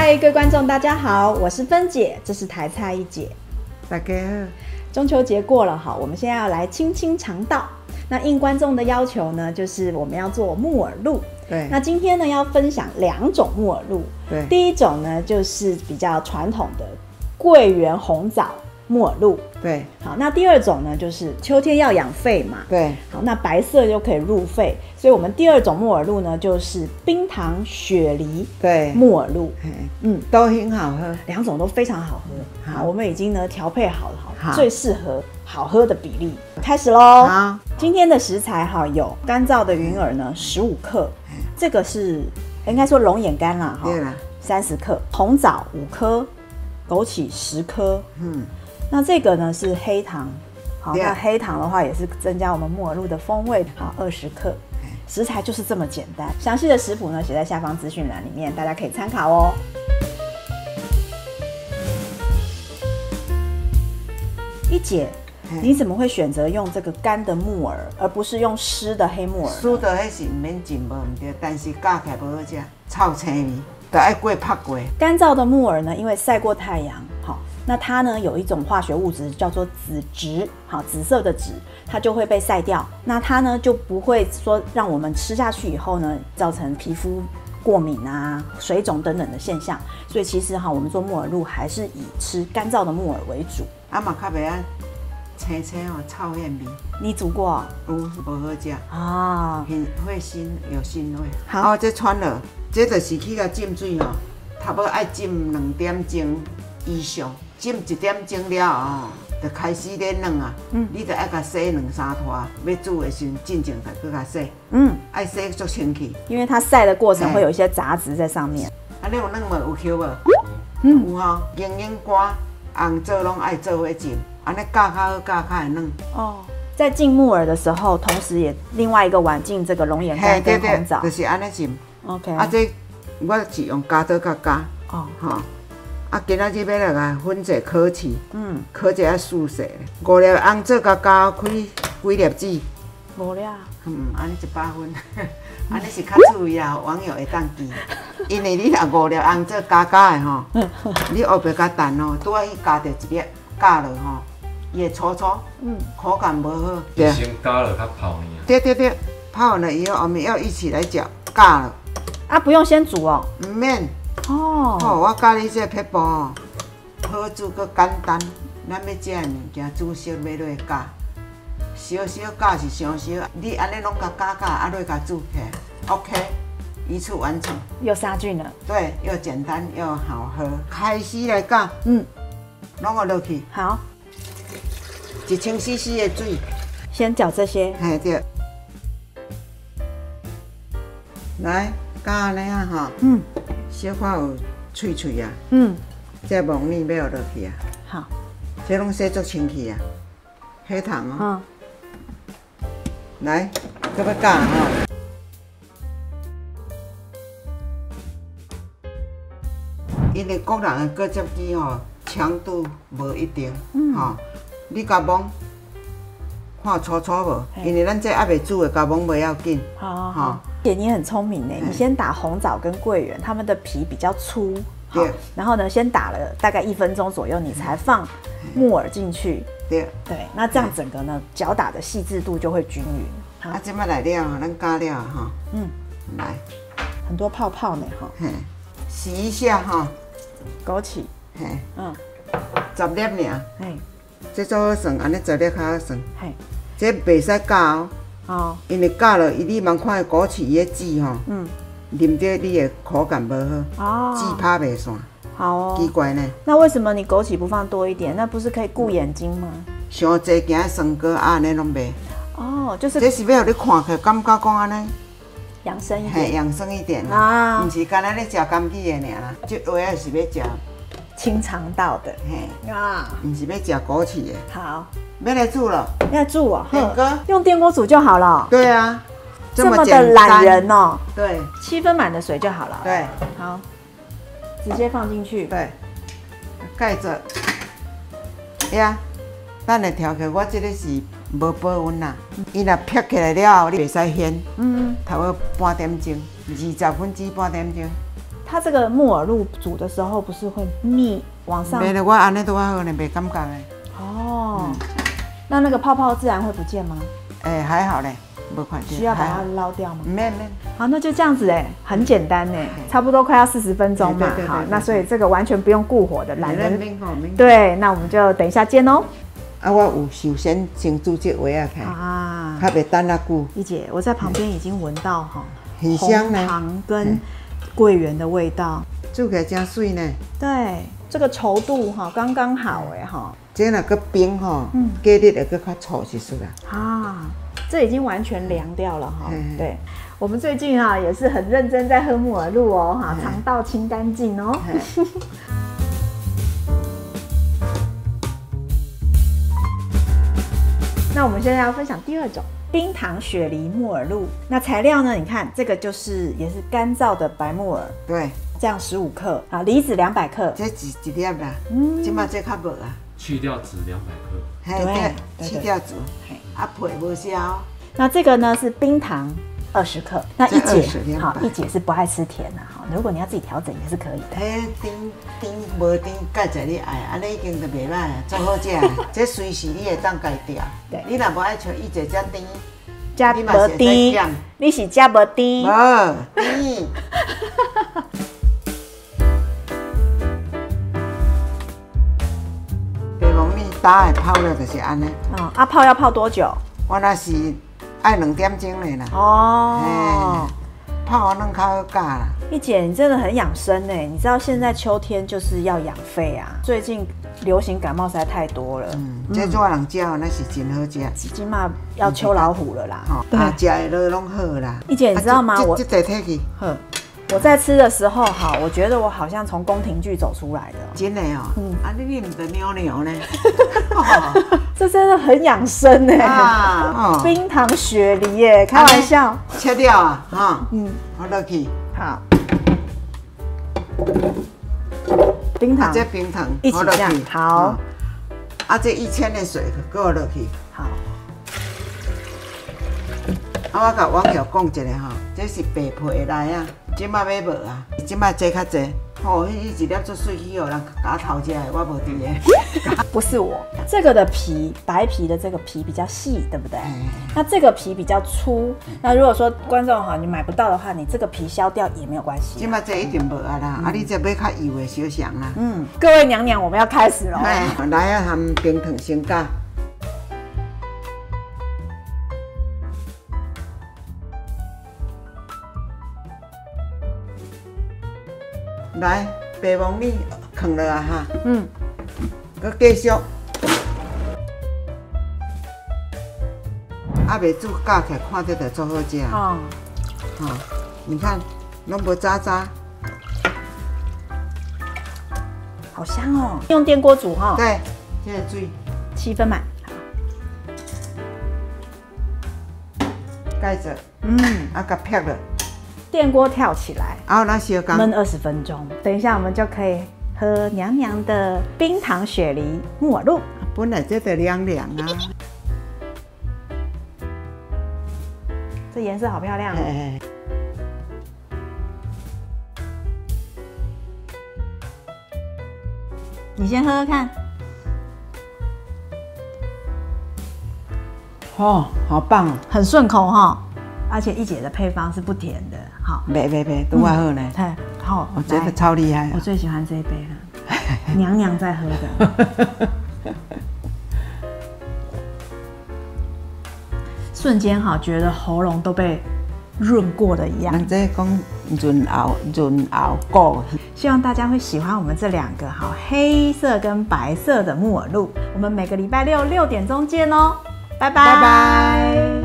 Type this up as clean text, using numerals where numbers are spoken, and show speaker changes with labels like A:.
A: 嗨，各位观众，大家好，我是芬姐，这是台菜一姐。
B: 大家好。
A: 中秋节过了哈，我们现在要来清清肠道。那应观众的要求呢，就是我们要做木耳露。
B: 对。
A: 那今天呢，要分享2种木耳露。
B: 对。
A: 第一种呢，就是比较传统的桂圆红枣木耳露。
B: 对。
A: 好，那第二种呢，就是秋天要养肺嘛。
B: 对。
A: 好，那白色就可以入肺，所以我们第二种木耳露呢，就是冰糖雪梨
B: 对
A: 木耳露。
B: 都很好喝
A: ，2种都非常好喝。好，我们已经呢调配好了，
B: 好
A: 最适合好喝的比例。开始喽。
B: 好，
A: 今天的食材哈有干燥的云耳呢15克，这个是应该说龙眼干啦哈，30克，红枣5颗，枸杞10颗。那这个呢是黑糖，好，那黑糖的话也是增加我们木耳露的风味。好，20克。食材就是这么简单，详细的食谱呢写在下方资讯栏里面，大家可以参考哦。一姐，你怎么会选择用这个干的木耳，而不是用湿的黑木耳？
B: 湿的迄是唔免浸无唔对，但是咬起来无好食，臭青味，就爱过拍过。
A: 干燥的木耳呢，因为晒过太阳，好，那它呢有一种化学物质叫做紫质，好，紫色的酯，它就会被晒掉，那它呢就不会说让我们吃下去以后呢造成皮肤过敏啊、水肿等等的现象。所以其实哈，我们做木耳露还是以吃干燥的木耳为主。
B: 啊嘛较袂啊青青哦，臭艳味。
A: 你煮过？
B: 有，无好食
A: 啊，
B: 会腥，有腥味。
A: 好，
B: 哦，这穿了，这就是去甲浸水哦，差不多爱浸2点钟以上，浸1点钟了哦，就开始咧软啊。你就爱甲洗2、3拖，要煮的时阵进前再甲洗。爱洗足清气，
A: 因为它晒的过程会有一些杂质在上面。
B: 啊，你有软无？有 Q 无？有吼，硬瓜、红枣拢爱做伙浸，安尼教较好，教较会软。哦，
A: 在浸木耳的时候，同时也另外一个碗浸这个龙眼干跟红枣，
B: 就是安尼浸。
A: OK。
B: 啊，这我是用加刀甲加。
A: 哦。
B: 吼。啊，今仔日要来个粉者烤翅。烤一下素色，5粒红枣甲加开几粒子。
A: 5粒。
B: 安尼100分。安尼是较注意啊，网友会当记。因为你若5粒红枣加的吼，你后壁加蛋哦，拄啊去加着1粒加落吼，伊会粗粗，口感无好。
C: 先加了它泡呢。
B: 对，泡了以后我们要一起来搅，加了。
A: 啊，不用先煮哦。
B: 唔免。
A: 哦。
B: 好，我教你这撇步哦，好煮佮简单。咱要食的物件，煮熟要落去加，小加是上小，你安尼拢甲加，啊落甲煮起来 ，OK， 一次完成。
A: 又杀菌了。对，
B: 又简单又好喝。开始来加，拢落去。
A: 好。
B: 1000 cc 的水。
A: 先搅这些。
B: 嘿对。来，加安尼啊吼。小可有脆啊。这木耳要落去啊。
A: 好。
B: 这拢洗足清气啊。黑糖哦。来，搁要加吼。因为各人的果汁机吼强度无一定，吼，你加蒙看粗粗无？因为咱这还袂煮的，加蒙袂要紧。
A: 好。姐，你很聪明呢，你先打红枣跟桂圆，它们的皮比较粗，好，然后呢，先打了大概1分钟左右，你才放木耳进去。对，那这样整个呢搅打的细致度就会均匀。
B: 啊，这摆来了，咱加了哈。来，
A: 很多泡泡呢哈。
B: 洗一下哈。
A: 枸杞。
B: 10粒尔。这做好算，安尼10粒较好算。这袂使加哦。因为加了，你茫看枸杞伊个籽吼，啉着你的口感无好，籽拍袂散。
A: 好哦。
B: 奇怪呢。
A: 那为什么你枸杞不放多一点？那不是可以顾眼睛吗？
B: 伤济行酸果啊，安尼拢袂。
A: 哦，就是。
B: 这是要互你看起来感觉讲安尼。
A: 养生一点。
B: 养生一点啊。唔是干那咧食柑橘的尔啦，这话也是要食。
A: 清肠道的。
B: 唔是要食枸杞的。
A: 好。
B: 要来煮了。
A: 要煮哦。
B: 电锅。
A: 用电锅煮就好了。
B: 对啊。
A: 这么的懒人哦。
B: 对。
A: 7分满的水就好了。
B: 对。
A: 好。直接放进去。
B: 对。盖着。呀，咱来调起，我这个是无保温啦。伊若劈起来了后，你袂使掀。差不多半点钟，20分至半点钟。
A: 它这个木耳露煮的时候不是会密往上？
B: 袂了，我安尼都还好呢，袂感觉的。
A: 哦，那个泡泡自然会不见吗？
B: 还好嘞，没看见。
A: 需要把它捞掉吗？
B: 免。
A: 好，那就这样子很简单差不多快要40分钟嘛。好，那所以这个完全不用顾火的，懒人。对，那我们就等一下见哦。
B: 我有首先先煮这话啊开，较袂等那久。
A: 一姐，我在旁边已经闻到
B: 很香呢，
A: 红糖跟桂圆的味道，
B: 煮起来真水呢。
A: 对，这个稠度刚刚好
B: 这若个冰加热会更较稠是是啦。
A: 这已经完全凉掉了对，我们最近也是很认真在喝木耳露哦肠道清干净哦。那我们现在要分享第二种冰糖雪梨木耳露。那材料呢？你看这个就是也是干燥的白木耳，
B: 对，
A: 这样15克梨子200克，
B: 这一粒啦。即马这较无啊。
C: 去掉籽200克。
B: 对，去掉籽。皮无消。
A: 那这个呢是冰糖20克。那一姐一姐是不爱吃甜如果你要自己调整也是可以的。
B: 甜无甜，介在你爱，安尼已经就袂歹，做好食。这随时你会当家调。对，你若无爱像一姐这甜，
A: 加无甜，你是加无甜？
B: 无甜。白王米打的泡了就是安尼。
A: 泡要泡多久？
B: 我那是爱2点钟嘞啦。泡弄较好加啦。
A: 一姐，你真的很养生你知道现在秋天就是要养肺啊，最近流行感冒实在太多了。
B: 这做人食那是真好食。
A: 今嘛要秋老虎了啦。
B: 食的都拢好啦。
A: 一姐，你知道吗？
B: 这得退去。
A: 我在吃的时候我觉得我好像从宫廷剧走出来的。
B: 真的你唔得扭扭呢？
A: 这真的很养生冰糖雪梨耶，开玩笑。
B: 切掉我落去。
A: 好。冰糖。
B: 这冰糖
A: 一起这样。好。
B: 这1000的水给我落去。
A: 好。
B: 我甲网友讲一下这是白皮的来啊，即摆买无啊，即摆这较济。迄一粒做水去人甲偷食的，我无伫的。
A: 不是我，这个的皮白皮的这个皮比较细，对不对？那这个皮比较粗。那如果说观众你买不到的话，你这个皮削掉也没有关系。
B: 即摆这一定无啊啦，你这买较油的小香啦。
A: 各位娘娘，我们要开始了。
B: 来啊，含冰糖先加。来，白王米放落啊搁继续，袂煮加起来，看着就做好食。你看，拢无渣渣，
A: 好香哦！用电锅煮
B: 对，这个水
A: 7分满。
B: 盖着，甲撇了。
A: 电锅跳起来，
B: 那小刚
A: 焖20分钟。等一下我们就可以喝娘娘的冰糖雪梨木耳露。
B: 本来这得凉凉啊，
A: 这颜色好漂亮哦。你先喝喝看。
B: 好棒哦，
A: 很顺口而且一姐的配方是不甜的，
B: 没，都还好呢。
A: 好，
B: 我觉得超厉害。
A: 我最喜欢这一杯了，娘娘在喝的。瞬间觉得喉咙都被润过的一样。
B: 人这讲润喉过。
A: 希望大家会喜欢我们这2个黑色跟白色的木耳露。我们每个礼拜6 6点钟见哦，拜拜。